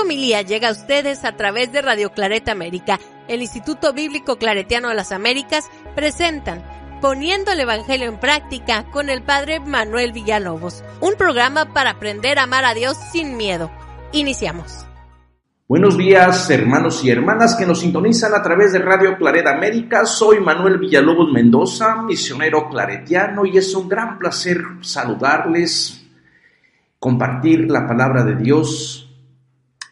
Homilía llega a ustedes a través de Radio Claret América. El Instituto Bíblico Claretiano de las Américas presentan Poniendo el Evangelio en Práctica con el Padre Manuel Villalobos, un programa para aprender a amar a Dios sin miedo. Iniciamos. Buenos días, hermanos y hermanas que nos sintonizan a través de Radio Claret América. Soy Manuel Villalobos Mendoza, misionero claretiano, y es un gran placer saludarles, compartir la palabra de Dios.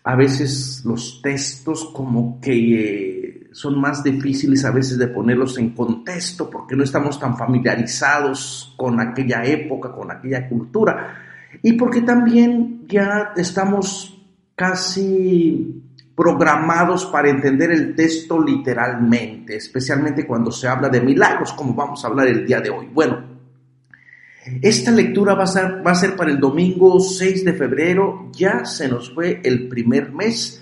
A veces los textos como que son más difíciles a veces de ponerlos en contexto porque no estamos tan familiarizados con aquella época, con aquella cultura, y porque también ya estamos casi programados para entender el texto literalmente, especialmente cuando se habla de milagros, como vamos a hablar el día de hoy. Bueno, esta lectura va a ser para el domingo 6 de febrero, ya se nos fue el primer mes.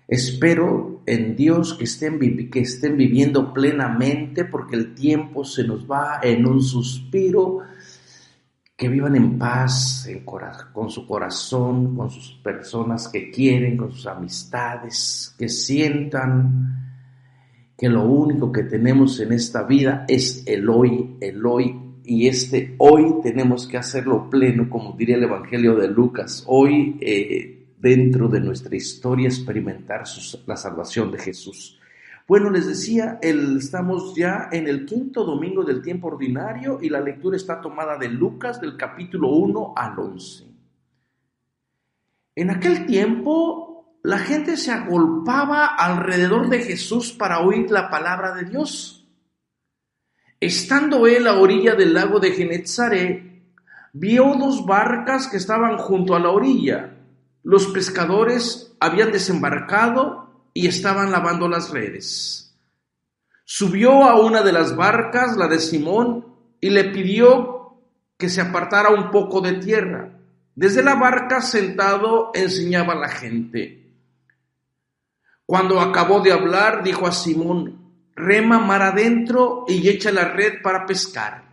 Espero en Dios que estén viviendo plenamente, porque el tiempo se nos va en un suspiro. Que vivan en paz, con su corazón, con sus personas que quieren, con sus amistades, que sientan que lo único que tenemos en esta vida es el hoy, y este hoy tenemos que hacerlo pleno, como diría el Evangelio de Lucas. Hoy, dentro de nuestra historia, experimentar la salvación de Jesús. Bueno, les decía, estamos ya en el quinto domingo del tiempo ordinario y la lectura está tomada de Lucas, del capítulo 1 al 11. En aquel tiempo, la gente se agolpaba alrededor de Jesús para oír la palabra de Dios. Estando él a orilla del lago de Genezaret, vio dos barcas que estaban junto a la orilla. Los pescadores habían desembarcado y estaban lavando las redes. Subió a una de las barcas, la de Simón, y le pidió que se apartara un poco de tierra. Desde la barca, sentado, enseñaba a la gente. Cuando acabó de hablar, dijo a Simón: rema mar adentro y echa la red para pescar.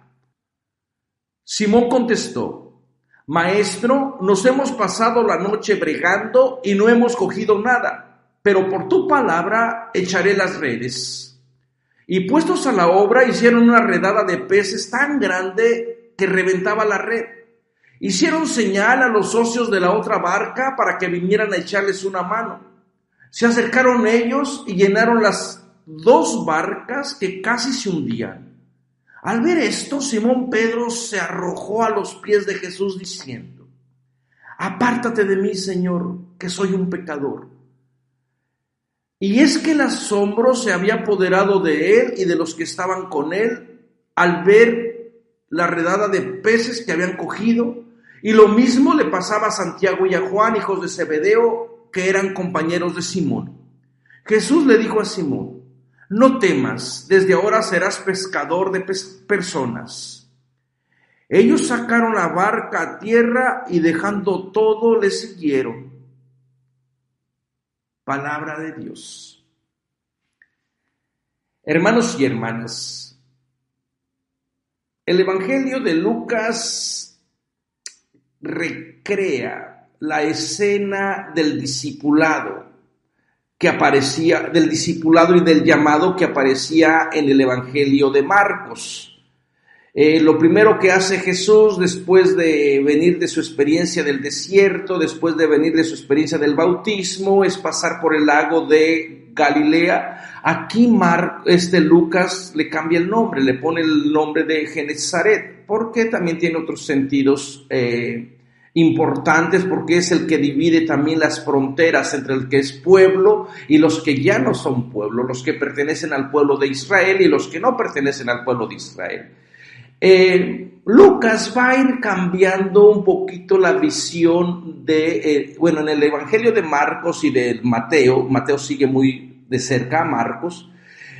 Simón contestó: Maestro, nos hemos pasado la noche bregando y no hemos cogido nada, pero por tu palabra echaré las redes. Y puestos a la obra, hicieron una redada de peces tan grande que reventaba la red. Hicieron señal a los socios de la otra barca para que vinieran a echarles una mano. Se acercaron ellos y llenaron las dos barcas que casi se hundían. Al ver esto, Simón Pedro se arrojó a los pies de Jesús diciendo: apártate de mí, Señor, que soy un pecador. Y es que el asombro se había apoderado de él y de los que estaban con él al ver la redada de peces que habían cogido, y lo mismo le pasaba a Santiago y a Juan, hijos de Zebedeo, que eran compañeros de Simón. Jesús le dijo a Simón: no temas, desde ahora serás pescador de personas. Ellos sacaron la barca a tierra y dejando todo le siguieron. Palabra de Dios. Hermanos y hermanas, el Evangelio de Lucas recrea la escena del discipulado del discipulado y del llamado que aparecía en el Evangelio de Marcos. Lo primero que hace Jesús después de venir de su experiencia del desierto, después de venir de su experiencia del bautismo, es pasar por el lago de Galilea. Aquí Lucas le cambia el nombre, le pone el nombre de Genezaret, porque también tiene otros sentidos importantes, porque es el que divide también las fronteras entre el que es pueblo y los que ya no son pueblo, los que pertenecen al pueblo de Israel y los que no pertenecen al pueblo de Israel. Lucas va a ir cambiando un poquito la visión en el Evangelio de Marcos y de Mateo sigue muy de cerca a Marcos.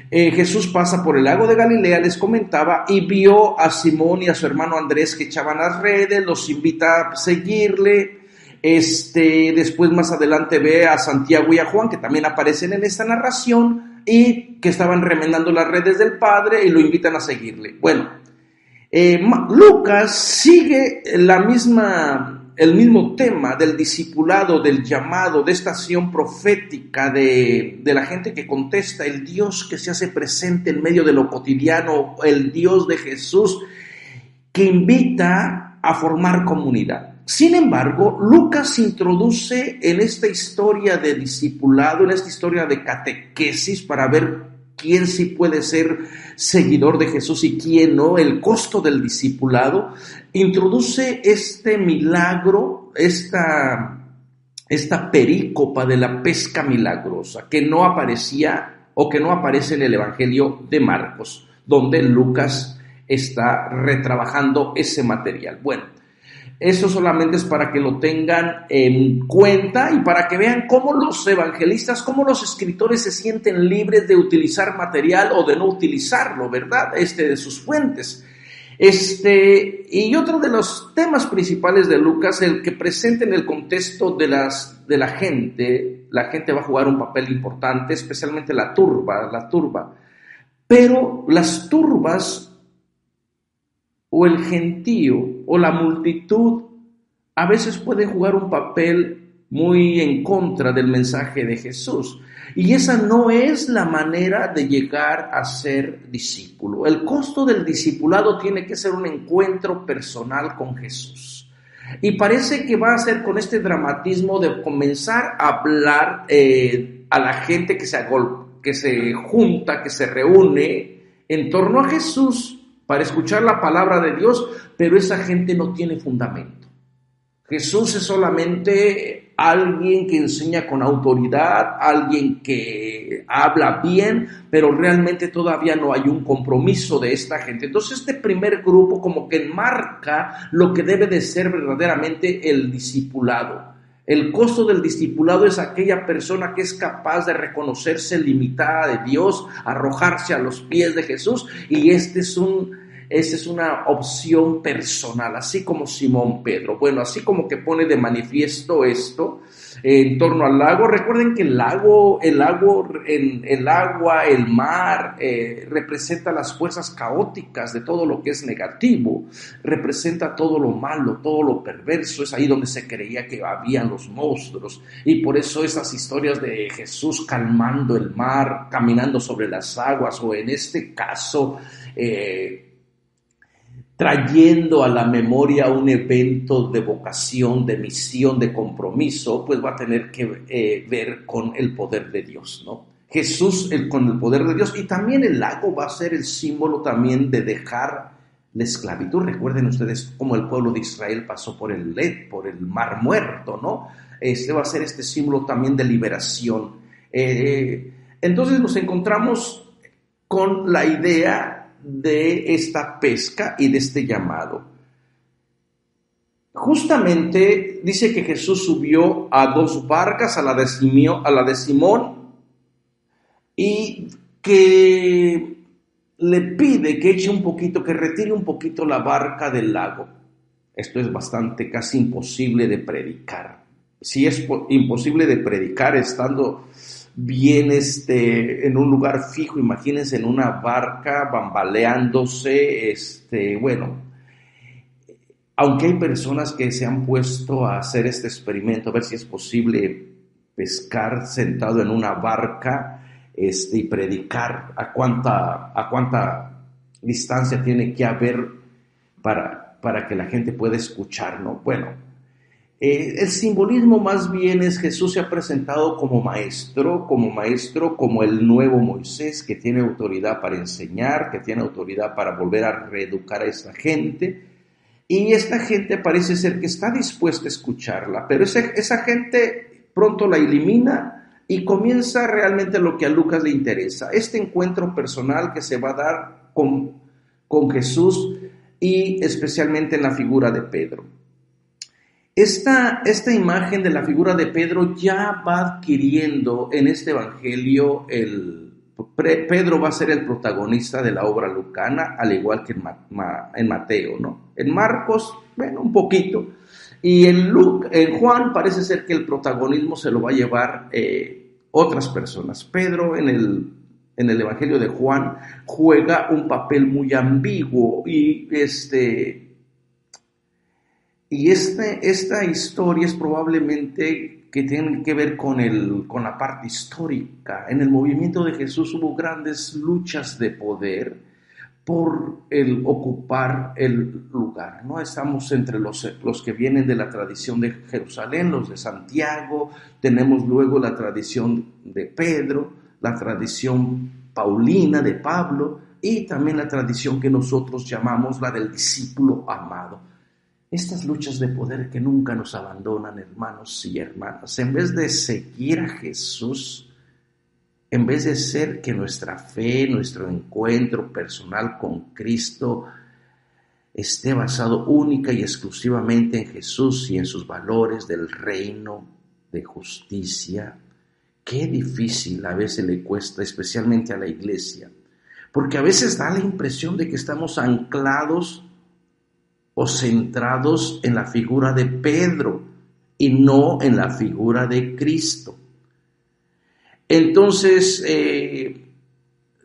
Jesús pasa por el lago de Galilea, les comentaba, y vio a Simón y a su hermano Andrés que echaban las redes, los invita a seguirle. Después más adelante ve a Santiago y a Juan, que también aparecen en esta narración, y que estaban remendando las redes del Padre y lo invitan a seguirle. Bueno, Lucas sigue la misma el mismo tema del discipulado, del llamado, de esta acción profética de la gente que contesta, el Dios que se hace presente en medio de lo cotidiano, el Dios de Jesús que invita a formar comunidad. Sin embargo, Lucas introduce en esta historia de discipulado, en esta historia de catequesis, para ver quién sí puede ser seguidor de Jesús y quién no, el costo del discipulado, introduce este milagro, esta perícopa de la pesca milagrosa, que no aparecía o que no aparece en el Evangelio de Marcos, donde Lucas está retrabajando ese material. Bueno, eso solamente es para que lo tengan en cuenta y para que vean cómo los evangelistas, cómo los escritores se sienten libres de utilizar material o de no utilizarlo, ¿verdad? De sus fuentes. Y otro de los temas principales de Lucas, el que presenta en el contexto de la gente va a jugar un papel importante, especialmente la turba. Pero las turbas o el gentío o la multitud a veces pueden jugar un papel muy en contra del mensaje de Jesús. Y esa no es la manera de llegar a ser discípulo. El costo del discipulado tiene que ser un encuentro personal con Jesús. Y parece que va a ser con este dramatismo de comenzar a hablar a la gente que se junta, que se reúne en torno a Jesús para escuchar la palabra de Dios, pero esa gente no tiene fundamento. Jesús es solamente alguien que enseña con autoridad, alguien que habla bien, pero realmente todavía no hay un compromiso de esta gente. Entonces este primer grupo como que enmarca lo que debe de ser verdaderamente el discipulado. El costo del discipulado es aquella persona que es capaz de reconocerse limitada de Dios, arrojarse a los pies de Jesús, y esta es una opción personal, así como Simón Pedro. Bueno, así como que pone de manifiesto esto en torno al lago. Recuerden que el agua, el mar, representa las fuerzas caóticas de todo lo que es negativo, representa todo lo malo, todo lo perverso. Es ahí donde se creía que habían los monstruos, y por eso esas historias de Jesús calmando el mar, caminando sobre las aguas, o en este caso trayendo a la memoria un evento de vocación, de misión, de compromiso, pues va a tener que ver con el poder de Dios, ¿no? Jesús con el poder de Dios, y también el lago va a ser el símbolo también de dejar la esclavitud. Recuerden ustedes cómo el pueblo de Israel pasó por el mar muerto, ¿no? Va a ser este símbolo también de liberación. Entonces nos encontramos con la idea de esta pesca y de este llamado. Justamente dice que Jesús subió a 2 barcas, a la de Simón, y que le pide que que retire un poquito la barca del lago. Esto es casi imposible de predicar. Si es imposible de predicar estando bien en un lugar fijo, imagínense en una barca bambaleándose, bueno, aunque hay personas que se han puesto a hacer este experimento, a ver si es posible pescar sentado en una barca, y predicar a cuánta distancia tiene que haber para que la gente pueda escuchar, ¿no? Bueno, el simbolismo más bien es Jesús se ha presentado como maestro, como el nuevo Moisés, que tiene autoridad para enseñar, que tiene autoridad para volver a reeducar a esta gente, y esta gente parece ser que está dispuesta a escucharla, pero esa gente pronto la elimina y comienza realmente lo que a Lucas le interesa, este encuentro personal que se va a dar con Jesús, y especialmente en la figura de Pedro. Esta imagen de la figura de Pedro ya va adquiriendo en este evangelio, Pedro va a ser el protagonista de la obra lucana, al igual que en Mateo, ¿no? En Marcos, bueno, un poquito, y en Juan parece ser que el protagonismo se lo va a llevar otras personas. Pedro en el evangelio de Juan juega un papel muy ambiguo, y Y esta historia es probablemente que tiene que ver con la parte histórica. En el movimiento de Jesús hubo grandes luchas de poder por el ocupar el lugar, ¿no? Estamos entre los que vienen de la tradición de Jerusalén, los de Santiago, tenemos luego la tradición de Pedro, la tradición paulina de Pablo y también la tradición que nosotros llamamos la del discípulo amado. Estas luchas de poder que nunca nos abandonan, hermanos y hermanas, en vez de seguir a Jesús, en vez de ser que nuestra fe, nuestro encuentro personal con Cristo esté basado única y exclusivamente en Jesús y en sus valores del reino de justicia, qué difícil a veces le cuesta, especialmente a la iglesia, porque a veces da la impresión de que estamos anclados o centrados en la figura de Pedro y no en la figura de Cristo. Entonces,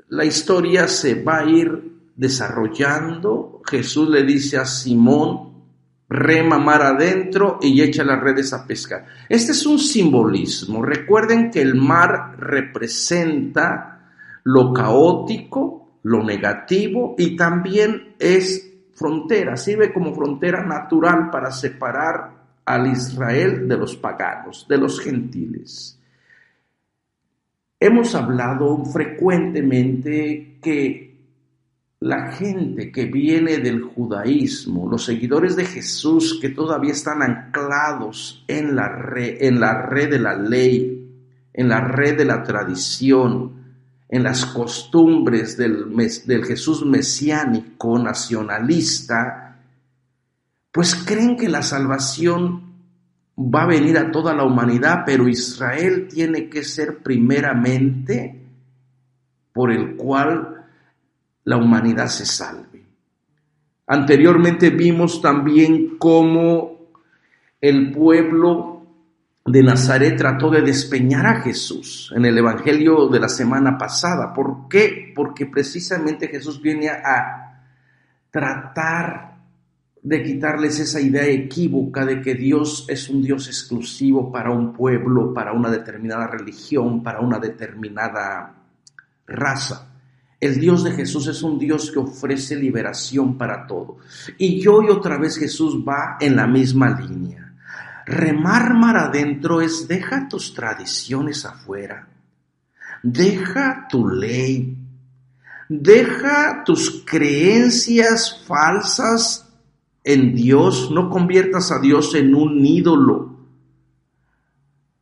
la historia se va a ir desarrollando. Jesús le dice a Simón, rema mar adentro y echa las redes a pescar. Este es un simbolismo. Recuerden que el mar representa lo caótico, lo negativo y también es frontera, sirve como frontera natural para separar al Israel de los paganos, de los gentiles. Hemos hablado frecuentemente que la gente que viene del judaísmo, los seguidores de Jesús que todavía están anclados en la red de la ley, en la red de la tradición, en las costumbres del Jesús mesiánico, nacionalista, pues creen que la salvación va a venir a toda la humanidad, pero Israel tiene que ser primeramente por el cual la humanidad se salve. Anteriormente vimos también cómo el pueblo de Nazaret trató de despeñar a Jesús en el evangelio de la semana pasada. ¿Por qué? Porque precisamente Jesús viene a tratar de quitarles esa idea equívoca de que Dios es un Dios exclusivo para un pueblo, para una determinada religión, para una determinada raza. El Dios de Jesús es un Dios que ofrece liberación para todo. Y otra vez Jesús va en la misma línea. Remar mar adentro es deja tus tradiciones afuera, deja tu ley, deja tus creencias falsas en Dios, no conviertas a Dios en un ídolo.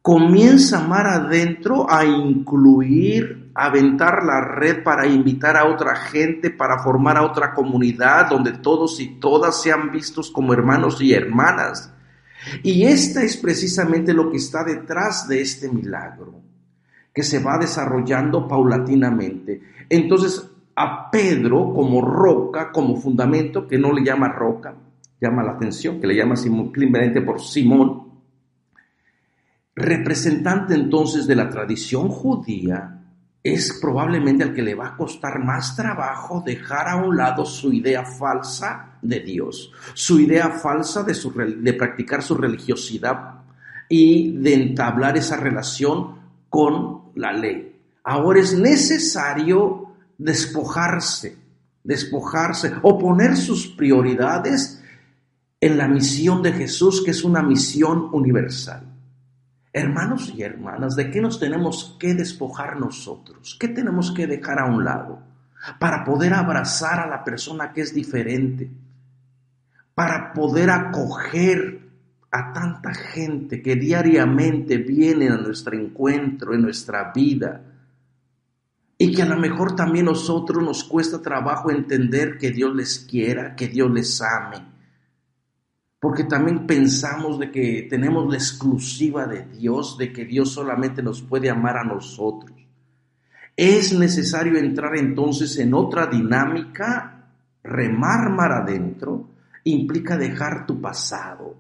Comienza mar adentro a incluir, a aventar la red para invitar a otra gente, para formar a otra comunidad donde todos y todas sean vistos como hermanos y hermanas. Y esta es precisamente lo que está detrás de este milagro, que se va desarrollando paulatinamente. Entonces, a Pedro como roca, como fundamento, que no le llama roca, llama la atención, que le llama simplemente por Simón, representante entonces de la tradición judía, es probablemente al que le va a costar más trabajo dejar a un lado su idea falsa de Dios, su idea falsa de practicar su religiosidad y de entablar esa relación con la ley. Ahora es necesario despojarse o poner sus prioridades en la misión de Jesús, que es una misión universal. Hermanos y hermanas, ¿de qué nos tenemos que despojar nosotros? ¿Qué tenemos que dejar a un lado para poder abrazar a la persona que es diferente? Para poder acoger a tanta gente que diariamente viene a nuestro encuentro, en nuestra vida, y que a lo mejor también a nosotros nos cuesta trabajo entender que Dios les quiera, que Dios les ame. Porque también pensamos de que tenemos la exclusiva de Dios, de que Dios solamente nos puede amar a nosotros. Es necesario entrar entonces en otra dinámica. Remar mar adentro implica dejar tu pasado,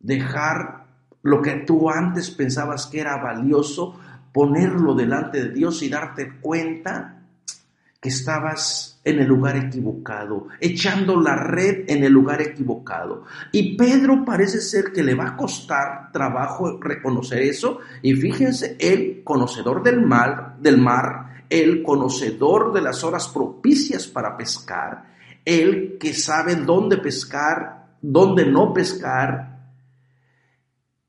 dejar lo que tú antes pensabas que era valioso, ponerlo delante de Dios y darte cuenta que estabas en el lugar equivocado, echando la red en el lugar equivocado. Y Pedro parece ser que le va a costar trabajo reconocer eso. Y fíjense, el conocedor del mar, el conocedor de las horas propicias para pescar, el que sabe dónde pescar, dónde no pescar,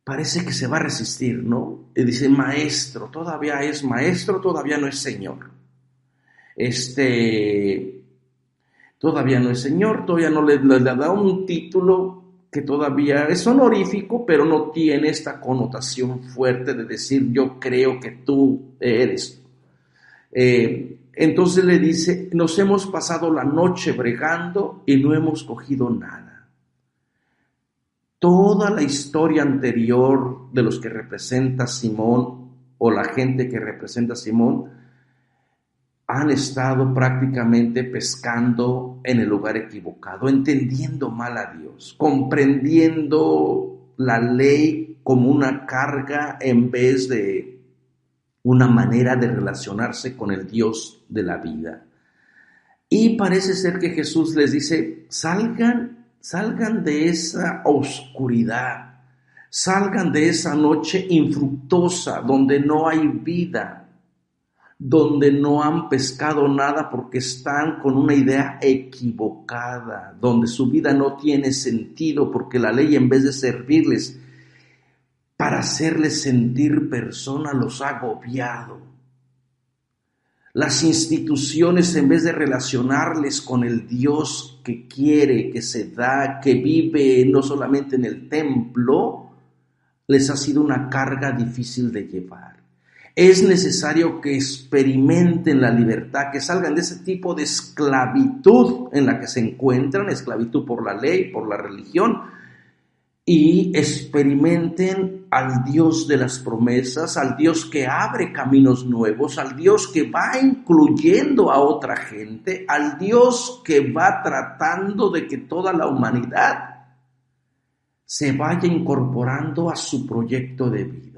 parece que se va a resistir, ¿no? Y dice, maestro, todavía es maestro, todavía no es señor. Todavía no es señor, todavía no le da un título que todavía es honorífico, pero no tiene esta connotación fuerte de decir, yo creo que tú eres. Entonces le dice, nos hemos pasado la noche bregando y no hemos cogido nada. Toda la historia anterior de los que representa Simón o la gente que representa a Simón han estado prácticamente pescando en el lugar equivocado, entendiendo mal a Dios, comprendiendo la ley como una carga en vez de una manera de relacionarse con el Dios de la vida. Y parece ser que Jesús les dice, salgan de esa oscuridad, salgan de esa noche infructuosa donde no hay vida, donde no han pescado nada porque están con una idea equivocada, donde su vida no tiene sentido porque la ley, en vez de servirles para hacerles sentir persona, los ha agobiado. Las instituciones, en vez de relacionarles con el Dios que quiere, que se da, que vive no solamente en el templo, les ha sido una carga difícil de llevar. Es necesario que experimenten la libertad, que salgan de ese tipo de esclavitud en la que se encuentran, esclavitud por la ley, por la religión, y experimenten al Dios de las promesas, al Dios que abre caminos nuevos, al Dios que va incluyendo a otra gente, al Dios que va tratando de que toda la humanidad se vaya incorporando a su proyecto de vida.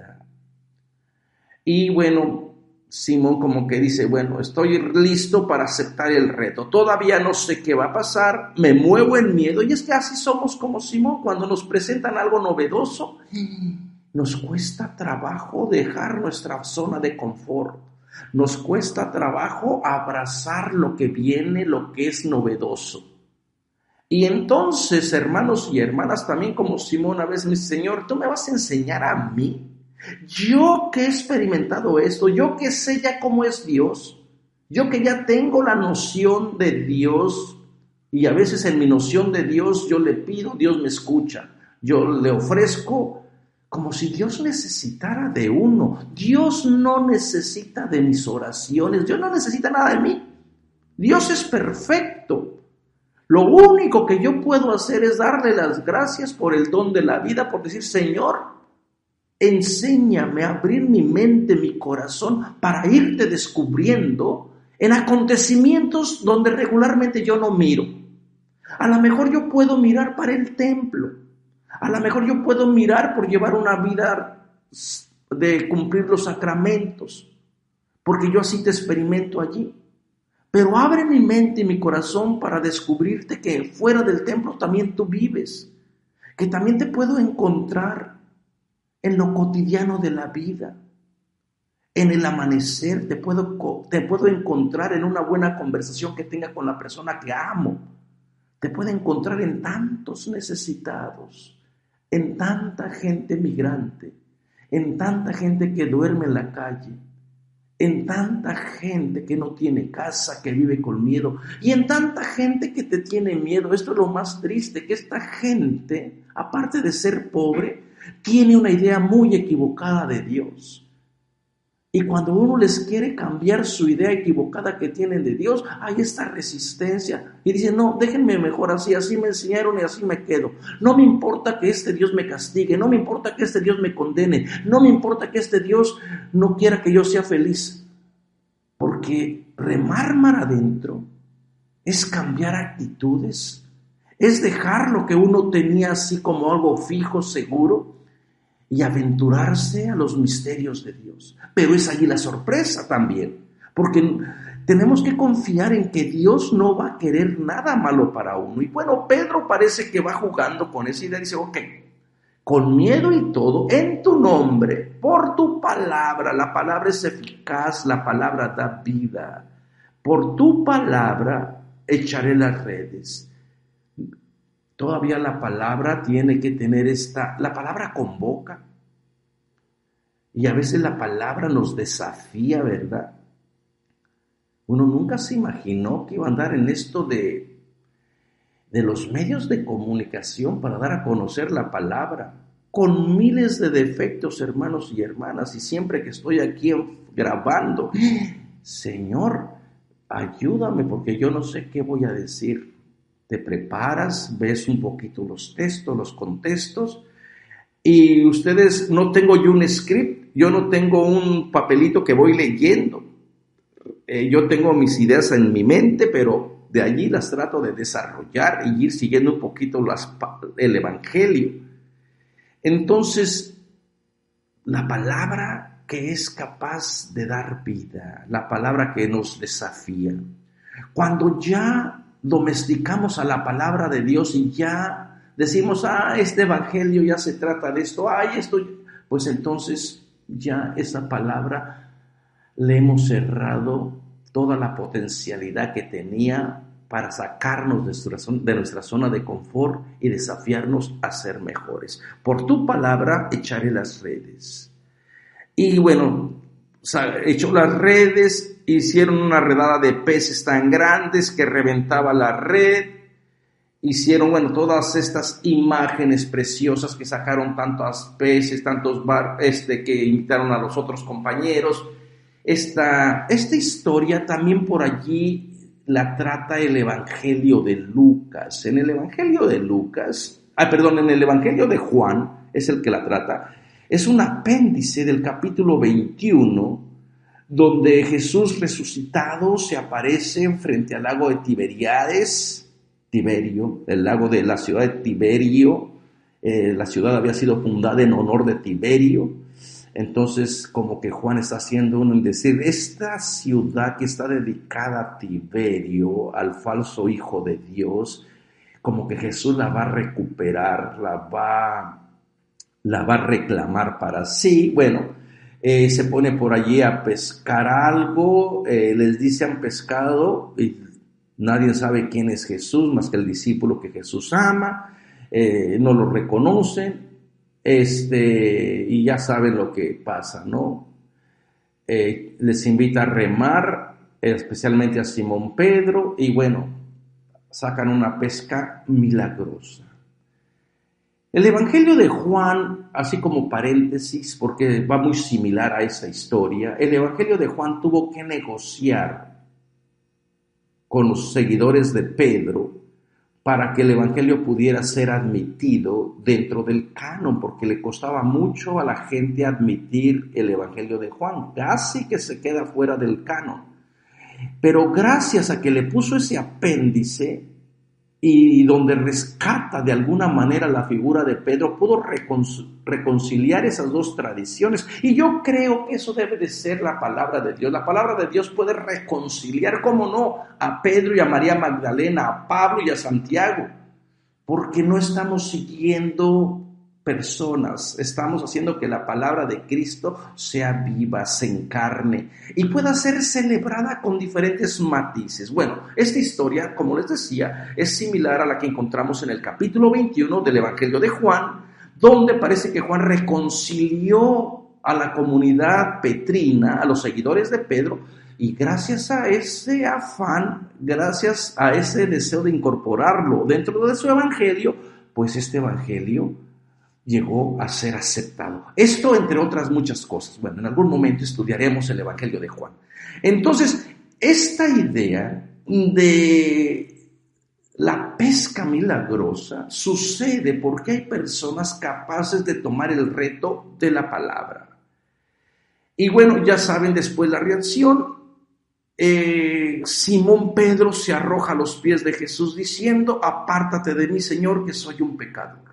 Y bueno, Simón como que dice, bueno, estoy listo para aceptar el reto. Todavía no sé qué va a pasar, me muevo en miedo. Y es que así somos como Simón, cuando nos presentan algo novedoso, nos cuesta trabajo dejar nuestra zona de confort. Nos cuesta trabajo abrazar lo que viene, lo que es novedoso. Y entonces, hermanos y hermanas, también como Simón a veces me dice, Señor, ¿tú me vas a enseñar a mí? Yo que he experimentado esto, yo que sé ya cómo es Dios, yo que ya tengo la noción de Dios, y a veces en mi noción de Dios yo le pido, Dios me escucha, yo le ofrezco como si Dios necesitara de uno. Dios no necesita de mis oraciones, Dios no necesita nada de mí, Dios es perfecto. Lo único que yo puedo hacer es darle las gracias por el don de la vida, por decir, Señor, enséñame a abrir mi mente, mi corazón, para irte descubriendo en acontecimientos donde regularmente yo no miro. A lo mejor yo puedo mirar para el templo. A lo mejor yo puedo mirar por llevar una vida de cumplir los sacramentos, porque yo así te experimento allí. Pero abre mi mente y mi corazón para descubrirte que fuera del templo también tú vives, que también te puedo encontrar en lo cotidiano de la vida, en el amanecer, te puedo encontrar en una buena conversación que tenga con la persona que amo, te puedo encontrar en tantos necesitados, en tanta gente migrante, en tanta gente que duerme en la calle, en tanta gente que no tiene casa, que vive con miedo, y en tanta gente que te tiene miedo. Esto es lo más triste, que esta gente, aparte de ser pobre, tiene una idea muy equivocada de Dios. Y cuando uno les quiere cambiar su idea equivocada que tienen de Dios, hay esta resistencia. Y dicen, no, déjenme mejor así me enseñaron y así me quedo. No me importa que este Dios me castigue, no me importa que este Dios me condene, no me importa que este Dios no quiera que yo sea feliz. Porque remar mar adentro es cambiar actitudes, es dejar lo que uno tenía así como algo fijo, seguro, y aventurarse a los misterios de Dios. Pero es allí la sorpresa también, porque Tenemos que confiar en que Dios no va a querer nada malo para uno. Y bueno, Pedro parece que va jugando con esa idea y dice, ok, con miedo y todo, en tu nombre, por tu palabra, la palabra es eficaz, la palabra da vida. Por tu palabra echaré las redes. Todavía la palabra tiene que tener la palabra convoca. Y a veces la palabra nos desafía, ¿verdad? Uno nunca se imaginó que iba a andar en esto de los medios de comunicación para dar a conocer la palabra, con miles de defectos, hermanos y hermanas, y siempre que estoy aquí grabando, Señor, ayúdame porque yo no sé qué voy a decir. Te preparas, ves un poquito los textos, los contextos, y ustedes, no tengo yo un script, yo no tengo un papelito que voy leyendo. Yo tengo mis ideas en mi mente, pero de allí las trato de desarrollar y ir siguiendo un poquito el Evangelio. Entonces, la palabra que es capaz de dar vida, la palabra que nos desafía. Cuando ya domesticamos a la palabra de Dios y ya decimos, este Evangelio ya se trata de esto, pues entonces ya esa palabra le hemos cerrado toda la potencialidad que tenía para sacarnos de nuestra zona de confort y desafiarnos a ser mejores. Por tu palabra echaré las redes. Y bueno, echó las redes, hicieron una redada de peces tan grandes que reventaba la red. Hicieron, todas estas imágenes preciosas que sacaron tantos peces, tantos que invitaron a los otros compañeros. Esta historia también por allí la trata el Evangelio de Lucas. En el Evangelio de Juan es el que la trata. Es un apéndice del capítulo 21, donde Jesús resucitado se aparece frente al lago de Tiberio, el lago de la ciudad de Tiberio. La ciudad había sido fundada en honor de Tiberio. Entonces, como que Juan está haciendo decir, esta ciudad que está dedicada a Tiberio, al falso hijo de Dios, como que Jesús la va a recuperar, la va a reclamar para sí. Se pone por allí a pescar algo, les dice han pescado y nadie sabe quién es Jesús más que el discípulo que Jesús ama, no lo reconocen. Y ya saben lo que pasa, ¿no? Les invita a remar, especialmente a Simón Pedro, y sacan una pesca milagrosa. El Evangelio de Juan, así como paréntesis, porque va muy similar a esa historia, el Evangelio de Juan tuvo que negociar con los seguidores de Pedro para que el Evangelio pudiera ser admitido dentro del canon, porque le costaba mucho a la gente admitir el Evangelio de Juan, casi que se queda fuera del canon. Pero gracias a que le puso ese apéndice y donde rescata de alguna manera la figura de Pedro, pudo reconciliar esas dos tradiciones. Y yo creo que eso debe de ser la palabra de Dios. La palabra de Dios puede reconciliar, cómo no, a Pedro y a María Magdalena, a Pablo y a Santiago, porque no estamos siguiendo personas, estamos haciendo que la palabra de Cristo sea viva, se encarne y pueda ser celebrada con diferentes matices. Esta historia, como les decía, es similar a la que encontramos en el capítulo 21 del Evangelio de Juan, donde parece que Juan reconcilió a la comunidad petrina, a los seguidores de Pedro, y gracias a ese afán, gracias a ese deseo de incorporarlo dentro de su evangelio, pues este evangelio llegó a ser aceptado. Esto entre otras muchas cosas. En algún momento estudiaremos el Evangelio de Juan. Entonces, esta idea de la pesca milagrosa sucede porque hay personas capaces de tomar el reto de la palabra. Y ya saben después la reacción. Simón Pedro se arroja a los pies de Jesús diciendo, apártate de mí, Señor, que soy un pecador.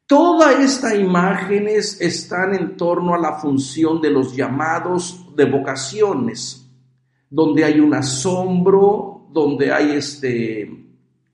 Todas estas imágenes están en torno a la función de los llamados de vocaciones. donde hay un asombro, donde hay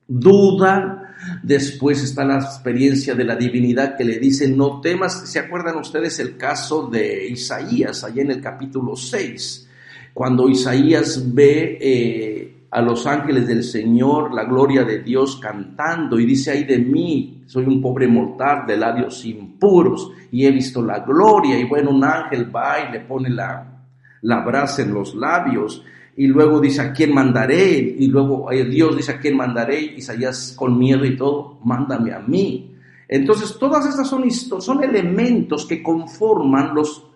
duda. Después está la experiencia de la divinidad que le dice, no temas. ¿Se acuerdan ustedes el caso de Isaías, allá en el capítulo 6? Cuando Isaías ve a los ángeles del Señor, la gloria de Dios cantando, y dice, ay de mí, soy un pobre mortal de labios impuros, y he visto la gloria. Y bueno, un ángel va y le pone la brasa en los labios, y luego dice, ¿a quién mandaré? Y luego Dios dice, ¿a quién mandaré? Isaías con miedo y todo, mándame a mí. Entonces todas estas son elementos que conforman los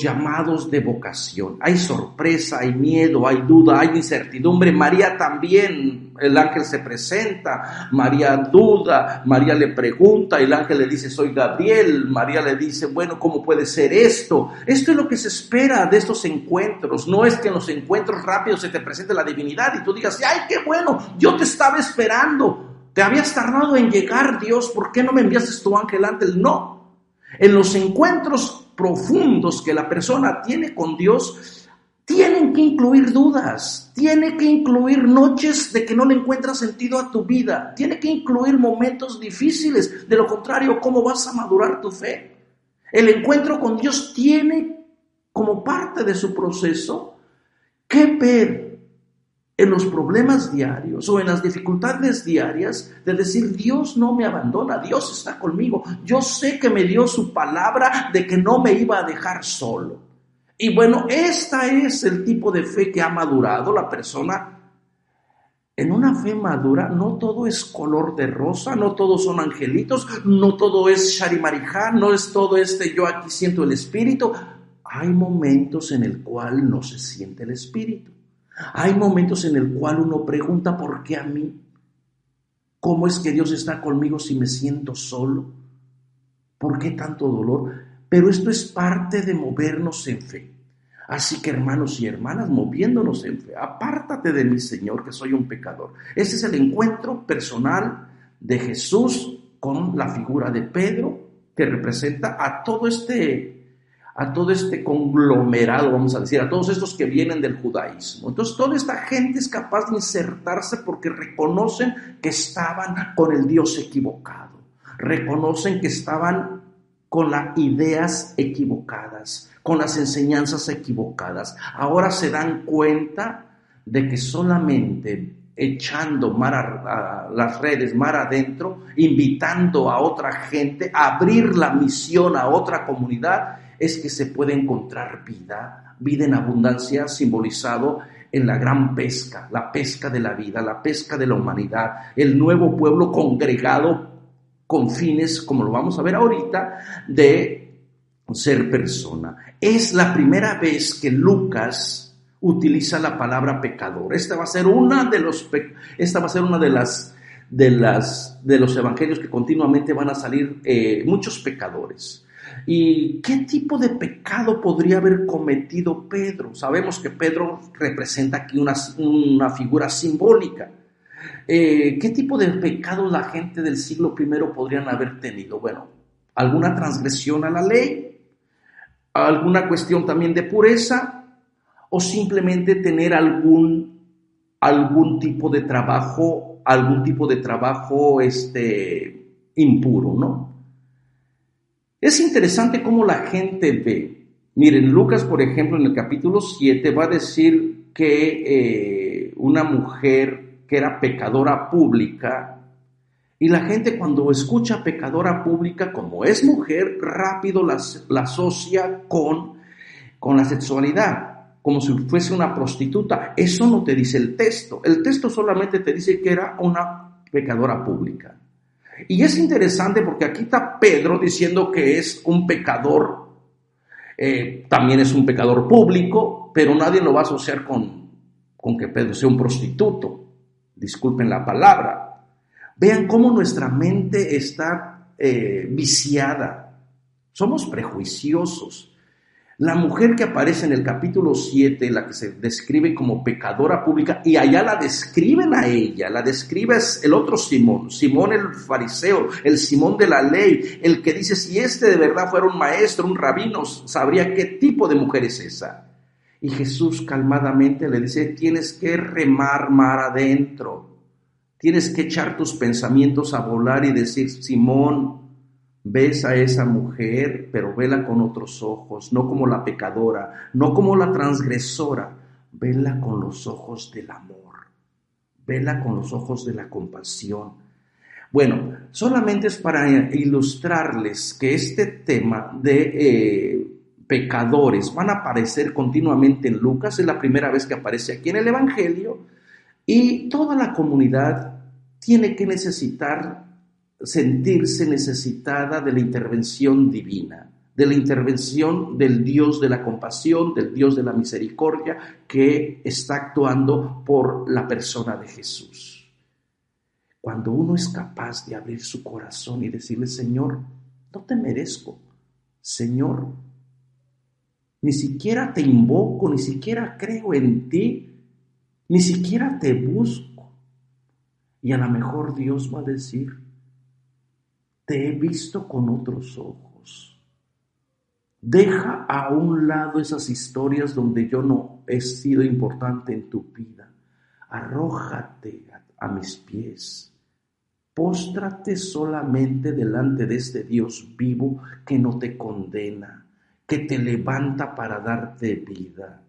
llamados de vocación. Hay sorpresa, hay miedo, hay duda, hay incertidumbre. María también, el ángel se presenta, María duda, María le pregunta, el ángel le dice, soy Gabriel. María le dice, bueno, ¿cómo puede ser esto? Esto es lo que se espera de estos encuentros. No es que en los encuentros rápidos se te presente la divinidad y tú digas, ¡ay, qué bueno! Yo te estaba esperando. Te habías tardado en llegar, Dios. ¿Por qué no me enviaste tu ángel antes? No. En los encuentros profundos que la persona tiene con Dios, tienen que incluir dudas, tiene que incluir noches de que no le encuentras sentido a tu vida, tiene que incluir momentos difíciles. De lo contrario, ¿cómo vas a madurar tu fe? El encuentro con Dios tiene como parte de su proceso que ver en los problemas diarios o en las dificultades diarias de decir, Dios no me abandona, Dios está conmigo. Yo sé que me dio su palabra de que no me iba a dejar solo. Y bueno, este es el tipo de fe que ha madurado la persona. En una fe madura no todo es color de rosa, no todos son angelitos, no todo es sharimarijá, no es todo yo aquí siento el espíritu. Hay momentos en el cual no se siente el espíritu. Hay momentos en el cual uno pregunta, ¿por qué a mí? ¿Cómo es que Dios está conmigo si me siento solo? ¿Por qué tanto dolor? Pero esto es parte de movernos en fe. Así que, hermanos y hermanas, moviéndonos en fe, apártate de mí, Señor, que soy un pecador. Ese es el encuentro personal de Jesús con la figura de Pedro, que representa a todo este conglomerado, vamos a decir, a todos estos que vienen del judaísmo. Entonces toda esta gente es capaz de insertarse porque reconocen que estaban con el Dios equivocado, reconocen que estaban con las ideas equivocadas, con las enseñanzas equivocadas. Ahora se dan cuenta de que solamente echando las redes mar adentro, invitando a otra gente a abrir la misión a otra comunidad, es que se puede encontrar vida en abundancia, simbolizado en la gran pesca, la pesca de la vida, la pesca de la humanidad, el nuevo pueblo congregado con fines, como lo vamos a ver ahorita, de ser persona. Es la primera vez que Lucas utiliza la palabra pecador. Esta va a ser una de los evangelios que continuamente van a salir muchos pecadores. ¿Y qué tipo de pecado podría haber cometido Pedro? Sabemos que Pedro representa aquí una figura simbólica. ¿Qué tipo de pecado la gente del siglo I podrían haber tenido? Bueno, alguna transgresión a la ley, alguna cuestión también de pureza, o simplemente tener algún tipo de trabajo impuro, ¿no? Es interesante cómo la gente ve. Miren, Lucas, por ejemplo, en el capítulo 7 va a decir que una mujer que era pecadora pública, y la gente cuando escucha pecadora pública, como es mujer, rápido la asocia con la sexualidad, como si fuese una prostituta. Eso no te dice el texto. El texto solamente te dice que era una pecadora pública. Y es interesante porque aquí está Pedro diciendo que es un pecador, también es un pecador público, pero nadie lo va a asociar con que Pedro sea un prostituto. Disculpen la palabra. Vean cómo nuestra mente está viciada. Somos prejuiciosos. La mujer que aparece en el capítulo 7, la que se describe como pecadora pública, y allá la describen a ella, la describe el otro Simón el fariseo, el Simón de la ley, el que dice, si de verdad fuera un maestro, un rabino, sabría qué tipo de mujer es esa. Y Jesús calmadamente le dice, tienes que remar mar adentro, tienes que echar tus pensamientos a volar y decir, Simón, ves a esa mujer, pero vela con otros ojos, no como la pecadora, no como la transgresora, vela con los ojos del amor, vela con los ojos de la compasión. Bueno, solamente es para ilustrarles que este tema de pecadores van a aparecer continuamente en Lucas, es la primera vez que aparece aquí en el Evangelio, y toda la comunidad tiene que sentirse necesitada de la intervención divina, de la intervención del Dios de la compasión, del Dios de la misericordia, que está actuando por la persona de Jesús. Cuando uno es capaz de abrir su corazón y decirle, Señor, no te merezco, Señor, ni siquiera te invoco, ni siquiera creo en ti, ni siquiera te busco. Y a lo mejor Dios va a decir, te he visto con otros ojos. Deja a un lado esas historias donde yo no he sido importante en tu vida. Arrójate a mis pies. Póstrate solamente delante de este Dios vivo que no te condena, que te levanta para darte vida.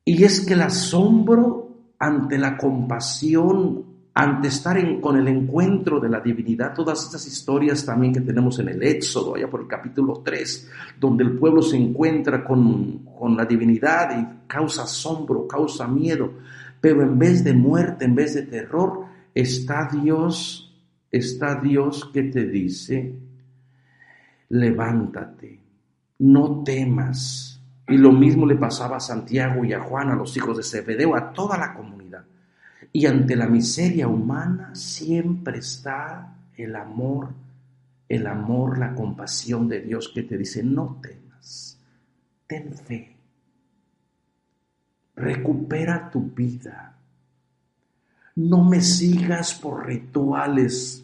Y es que el asombro ante la compasión, ante estar con el encuentro de la divinidad, todas estas historias también que tenemos en el Éxodo, allá por el capítulo 3, donde el pueblo se encuentra con la divinidad y causa asombro, causa miedo, pero en vez de muerte, en vez de terror, está Dios que te dice, levántate, no temas. Y lo mismo le pasaba a Santiago y a Juan, a los hijos de Zebedeo, a toda la comunidad. Y ante la miseria humana siempre está el amor, la compasión de Dios que te dice, no temas, ten fe, recupera tu vida, no me sigas por rituales,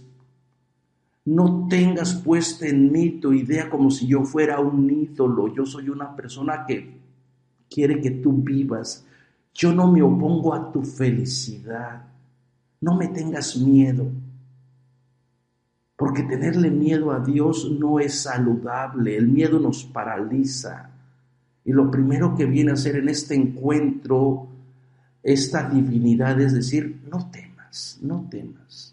no tengas puesta en mí tu idea como si yo fuera un ídolo. Yo soy una persona que quiere que tú vivas. Yo no me opongo a tu felicidad. No me tengas miedo. Porque tenerle miedo a Dios no es saludable. El miedo nos paraliza. Y lo primero que viene a hacer en este encuentro, esta divinidad, es decir, no temas, no temas.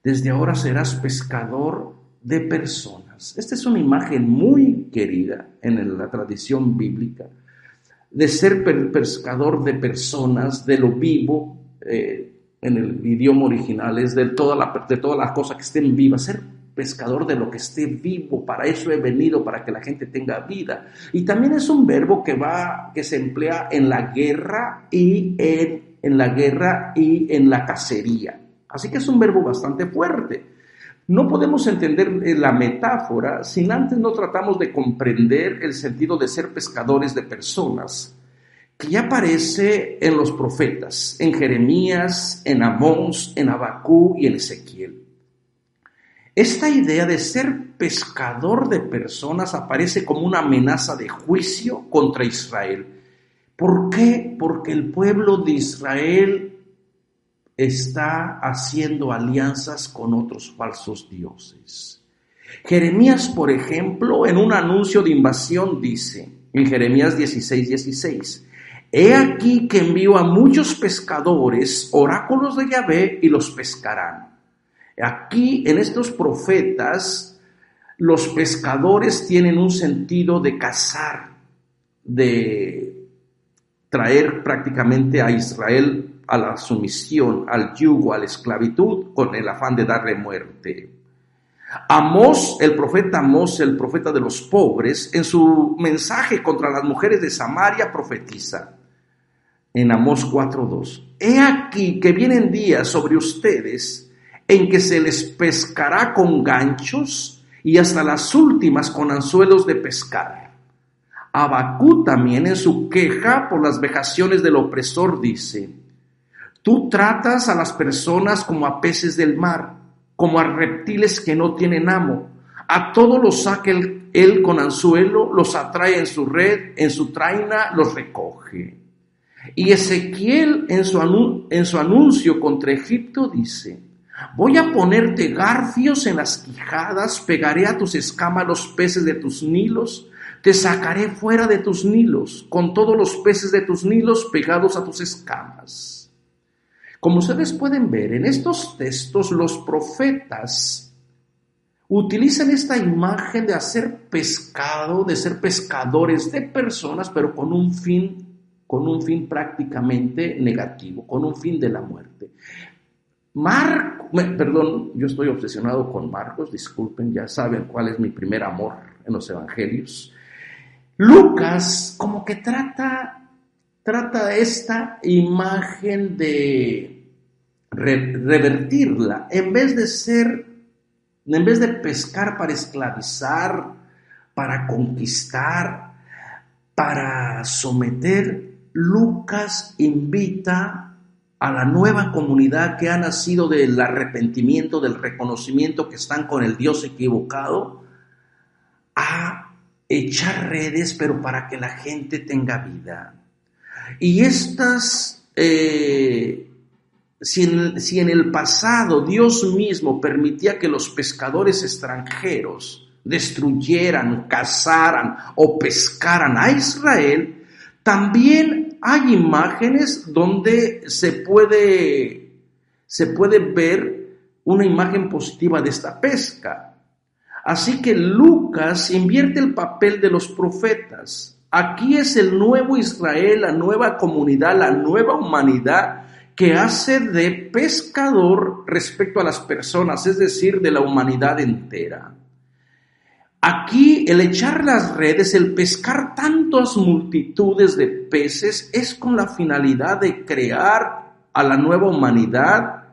Desde ahora serás pescador de personas. Esta es una imagen muy querida en la tradición bíblica, de ser pescador de personas, de lo vivo, en el idioma original, es de todas las cosas que estén vivas, ser pescador de lo que esté vivo. Para eso he venido, para que la gente tenga vida. Y también es un verbo que se emplea en la guerra y en la cacería. Así que es un verbo bastante fuerte. No podemos entender la metáfora si antes no tratamos de comprender el sentido de ser pescadores de personas, que ya aparece en los profetas, en Jeremías, en Amós, en Abacú y en Ezequiel. Esta idea de ser pescador de personas aparece como una amenaza de juicio contra Israel. ¿Por qué? Porque el pueblo de Israel está haciendo alianzas con otros falsos dioses. Jeremías, por ejemplo, en un anuncio de invasión dice, en Jeremías 16:16, he aquí que envío a muchos pescadores, oráculos de Yahvé, y los pescarán. Aquí, en estos profetas, los pescadores tienen un sentido de cazar, de traer prácticamente a Israel a la sumisión, al yugo, a la esclavitud, con el afán de darle muerte. Amós, el profeta de los pobres, en su mensaje contra las mujeres de Samaria, profetiza en Amós 4:2, he aquí que vienen días sobre ustedes en que se les pescará con ganchos y hasta las últimas con anzuelos de pescar. Abacú también, en su queja por las vejaciones del opresor, dice, tú tratas a las personas como a peces del mar, como a reptiles que no tienen amo. A todos los saca él con anzuelo, los atrae en su red, en su traina los recoge. Y Ezequiel en su anuncio contra Egipto dice: voy a ponerte garfios en las quijadas, pegaré a tus escamas los peces de tus nilos, te sacaré fuera de tus nilos, con todos los peces de tus nilos pegados a tus escamas. Como ustedes pueden ver, en estos textos los profetas utilizan esta imagen de hacer pescado, de ser pescadores de personas, pero con un fin prácticamente negativo, con un fin de la muerte. Yo estoy obsesionado con Marcos, disculpen, ya saben cuál es mi primer amor en los evangelios. Lucas como que trata esta imagen de revertirla, en vez de pescar para esclavizar, para conquistar, para someter. Lucas invita a la nueva comunidad que ha nacido del arrepentimiento, del reconocimiento que están con el Dios equivocado, a echar redes, pero para que la gente tenga vida. Y estas, si en el pasado Dios mismo permitía que los pescadores extranjeros destruyeran, cazaran o pescaran a Israel, también hay imágenes donde se puede ver una imagen positiva de esta pesca. Así que Lucas invierte el papel de los profetas. Aquí es el nuevo Israel, la nueva comunidad, la nueva humanidad que hace de pescador respecto a las personas, es decir, de la humanidad entera. Aquí el echar las redes, el pescar tantas multitudes de peces es con la finalidad de crear a la nueva humanidad,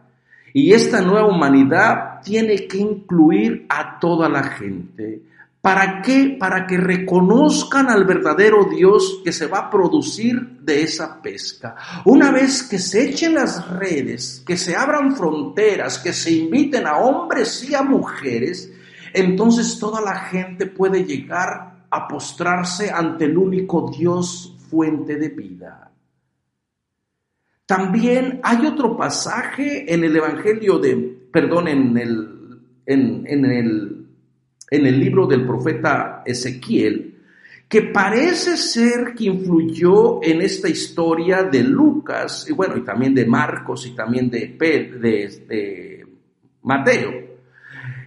y esta nueva humanidad tiene que incluir a toda la gente. ¿Para qué? Para que reconozcan al verdadero Dios que se va a producir de esa pesca. Una vez que se echen las redes, que se abran fronteras, que se inviten a hombres y a mujeres, entonces toda la gente puede llegar a postrarse ante el único Dios, fuente de vida. También hay otro pasaje en el Evangelio en el libro del profeta Ezequiel, que parece ser que influyó en esta historia de Lucas, y también de Marcos y también de Mateo.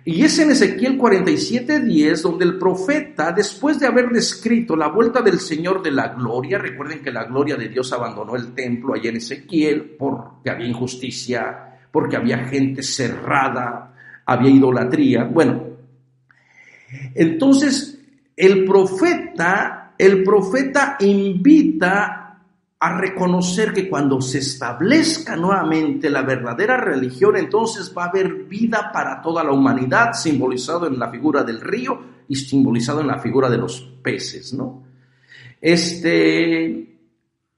Y es en Ezequiel 47:10 donde el profeta, después de haber descrito la vuelta del Señor de la gloria, recuerden que la gloria de Dios abandonó el templo allá en Ezequiel porque había injusticia, porque había gente cerrada, había idolatría. Entonces el profeta invita a reconocer que cuando se establezca nuevamente la verdadera religión, entonces va a haber vida para toda la humanidad, simbolizado en la figura del río y simbolizado en la figura de los peces, ¿no?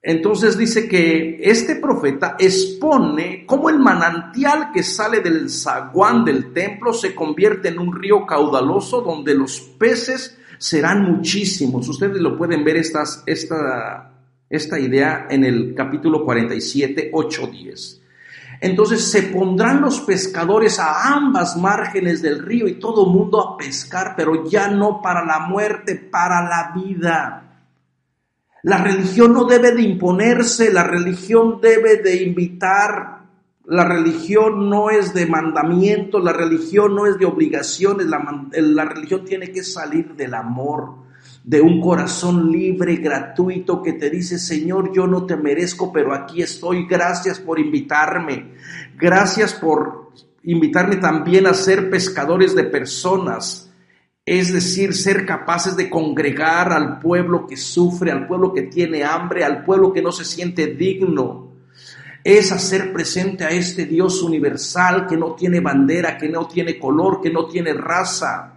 Entonces dice que este profeta expone cómo el manantial que sale del zaguán del templo se convierte en un río caudaloso donde los peces serán muchísimos. Ustedes lo pueden ver esta idea en el capítulo 47, 8-10. Entonces se pondrán los pescadores a ambas márgenes del río y todo mundo a pescar, pero ya no para la muerte, para la vida. La religión no debe de imponerse, la religión debe de invitar, la religión no es de mandamientos, la religión no es de obligaciones, la religión tiene que salir del amor, de un corazón libre, gratuito, que te dice: Señor, yo no te merezco, pero aquí estoy, gracias por invitarme, gracias por invitarme también a ser pescadores de personas, es decir, ser capaces de congregar al pueblo que sufre, al pueblo que tiene hambre, al pueblo que no se siente digno. Es hacer presente a este Dios universal que no tiene bandera, que no tiene color, que no tiene raza.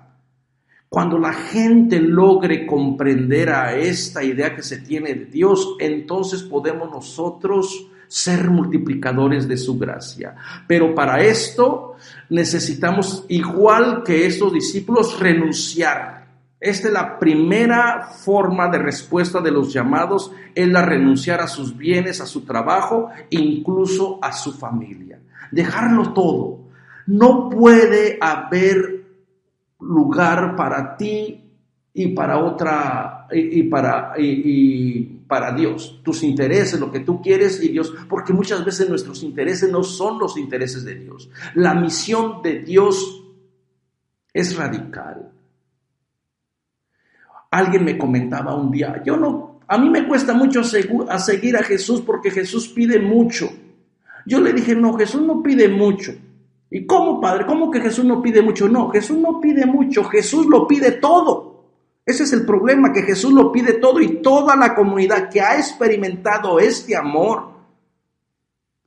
Cuando la gente logre comprender a esta idea que se tiene de Dios, entonces podemos nosotros ser multiplicadores de su gracia. Pero para esto necesitamos, igual que estos discípulos, renunciar. Esta es la primera forma de respuesta de los llamados, es la renunciar a sus bienes, a su trabajo, incluso a su familia. Dejarlo todo. No puede haber lugar para ti y para otra y para Dios, tus intereses, lo que tú quieres y Dios, porque muchas veces nuestros intereses no son los intereses de Dios. La misión de Dios es radical. Alguien me comentaba un día, a mí me cuesta mucho seguir a Jesús porque Jesús pide mucho. Yo le dije, no, Jesús no pide mucho. ¿Y cómo, Padre? ¿Cómo que Jesús no pide mucho? No, Jesús no pide mucho, Jesús lo pide todo. Ese es el problema, que Jesús lo pide todo, y toda la comunidad que ha experimentado este amor,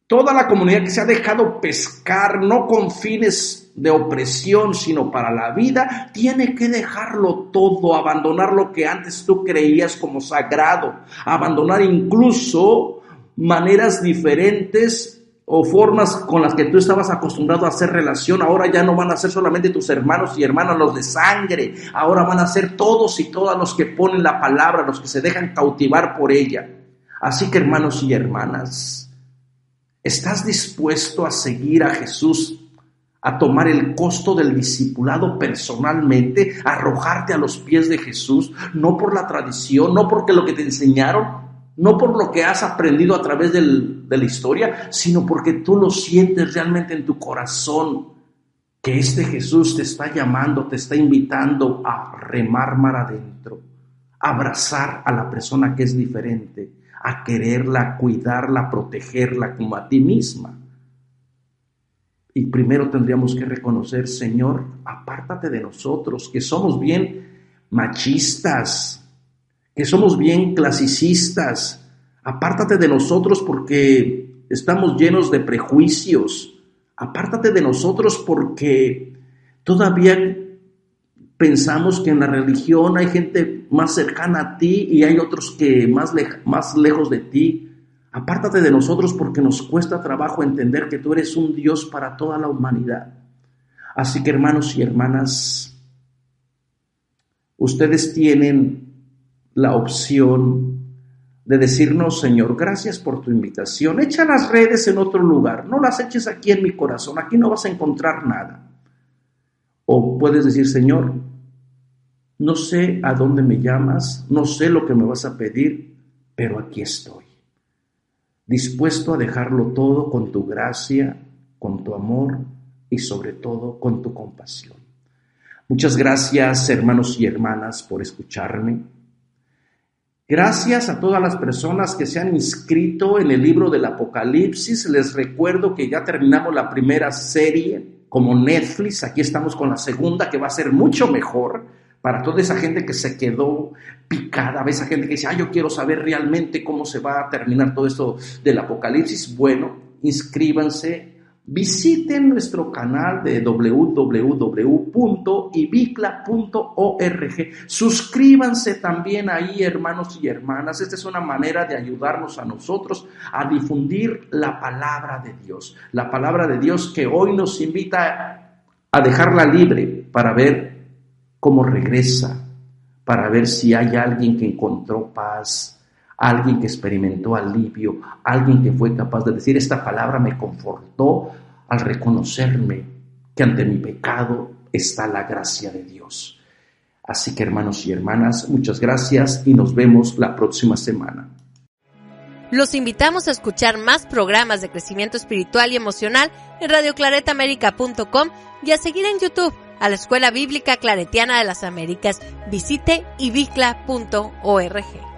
toda la comunidad que se ha dejado pescar, no con fines de opresión, sino para la vida, tiene que dejarlo todo, abandonar lo que antes tú creías como sagrado, abandonar incluso maneras diferentes o formas con las que tú estabas acostumbrado a hacer relación. Ahora ya no van a ser solamente tus hermanos y hermanas los de sangre, ahora van a ser todos y todas los que ponen la palabra, los que se dejan cautivar por ella. Así que, hermanos y hermanas, ¿estás dispuesto a seguir a Jesús, a tomar el costo del discipulado personalmente, a arrojarte a los pies de Jesús, no por la tradición, no porque lo que te enseñaron, no por lo que has aprendido a través de la historia, sino porque tú lo sientes realmente en tu corazón, que este Jesús te está llamando, te está invitando a remar mar adentro, a abrazar a la persona que es diferente, a quererla, cuidarla, protegerla como a ti misma? Y primero tendríamos que reconocer, Señor, apártate de nosotros, que somos bien machistas, que somos bien clasicistas. Apártate de nosotros porque estamos llenos de prejuicios. Apártate de nosotros porque todavía pensamos que en la religión hay gente más cercana a ti y hay otros que más lejos de ti. Apártate de nosotros porque nos cuesta trabajo entender que tú eres un Dios para toda la humanidad. Así que, hermanos y hermanas, ustedes tienen la opción de decirnos, Señor, gracias por tu invitación. Echa las redes en otro lugar, no las eches aquí en mi corazón, aquí no vas a encontrar nada. O puedes decir, Señor, no sé a dónde me llamas, no sé lo que me vas a pedir, pero aquí estoy, dispuesto a dejarlo todo con tu gracia, con tu amor y sobre todo con tu compasión. Muchas gracias, hermanos y hermanas, por escucharme. Gracias a todas las personas que se han inscrito en el libro del Apocalipsis. Les recuerdo que ya terminamos la primera serie como Netflix. Aquí estamos con la segunda, que va a ser mucho mejor para toda esa gente que se quedó picada, esa gente que dice, yo quiero saber realmente cómo se va a terminar todo esto del Apocalipsis. Bueno, inscríbanse. Visiten nuestro canal de www.ibicla.org. Suscríbanse también ahí, hermanos y hermanas. Esta es una manera de ayudarnos a nosotros a difundir la palabra de Dios. La palabra de Dios que hoy nos invita a dejarla libre para ver cómo regresa, para ver si hay alguien que encontró paz, alguien que experimentó alivio, alguien que fue capaz de decir, esta palabra me confortó al reconocerme que ante mi pecado está la gracia de Dios. Así que, hermanos y hermanas, muchas gracias y nos vemos la próxima semana. Los invitamos a escuchar más programas de crecimiento espiritual y emocional en radioclaretaamerica.com y a seguir en YouTube a la Escuela Bíblica Claretiana de las Américas. Visite ibicla.org.